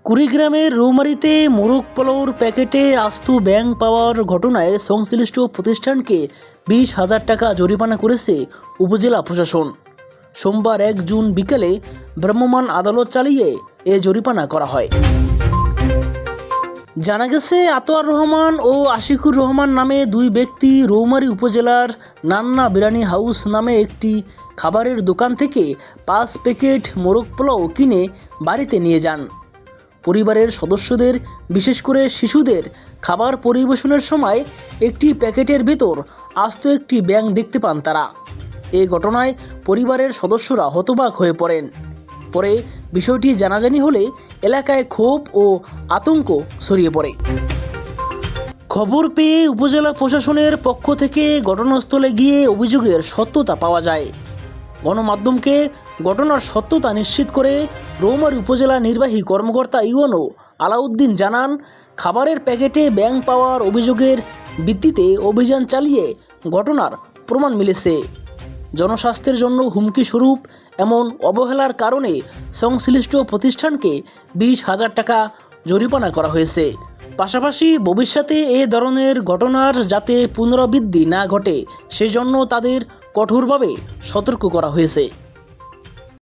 কুড়িগ্রামের রৌমারীতে মোরগ পোলাওর প্যাকেটে আস্ত ব্যাঙ পাওয়ার ঘটনায় সংশ্লিষ্ট প্রতিষ্ঠানকে 20,000 টাকা জরিমানা করেছে উপজেলা প্রশাসন। সোমবার 1 জুন বিকেলে ভ্রাম্যমাণ আদালত চালিয়ে এ জরিমানা করা হয়। জানা গেছে, আতোয়ার রহমান ও আশিকুর রহমান নামে দুই ব্যক্তি রৌমারী উপজেলার নান্না বিরিয়ানি হাউস নামে একটি খাবারের দোকান থেকে 5 প্যাকেট মোরগ পোলাও কিনে বাড়িতে নিয়ে যান। পরিবারের সদস্যদের, বিশেষ করে শিশুদের খাবার পরিবেশনের সময় একটি প্যাকেটের ভেতর আস্ত একটি ব্যাঙ দেখতে পান তারা। এই ঘটনায় পরিবারের সদস্যরা হতবাক হয়ে পড়েন। পরে বিষয়টি জানাজানি হলে এলাকায় ক্ষোভ ও আতঙ্ক ছড়িয়ে পড়ে। খবর পেয়ে উপজেলা প্রশাসনের পক্ষ থেকে ঘটনাস্থলে গিয়ে অভিযোগের সত্যতা পাওয়া যায়। গণমাধ্যমকে ঘটনার সত্যতা নিশ্চিত করে রৌমারী উপজেলা নির্বাহী কর্মকর্তা ইউএনও আলাউদ্দিন জানান, খাবারের প্যাকেটে ব্যাঙ পাওয়ার অভিযোগের ভিত্তিতে অভিযান চালিয়ে ঘটনার প্রমাণ মিলেছে। জনস্বাস্থ্যের জন্য হুমকি স্বরূপ এমন অবহেলার কারণে সংশ্লিষ্ট প্রতিষ্ঠানকে 20,000 টাকা জরিমানা করা হয়েছে। পাশাপাশি ভবিষ্যতে এ ধরনের ঘটনার যাতে পুনরাবৃত্তি না ঘটে সেজন্য তাদের কঠোরভাবে সতর্ক করা হয়েছে।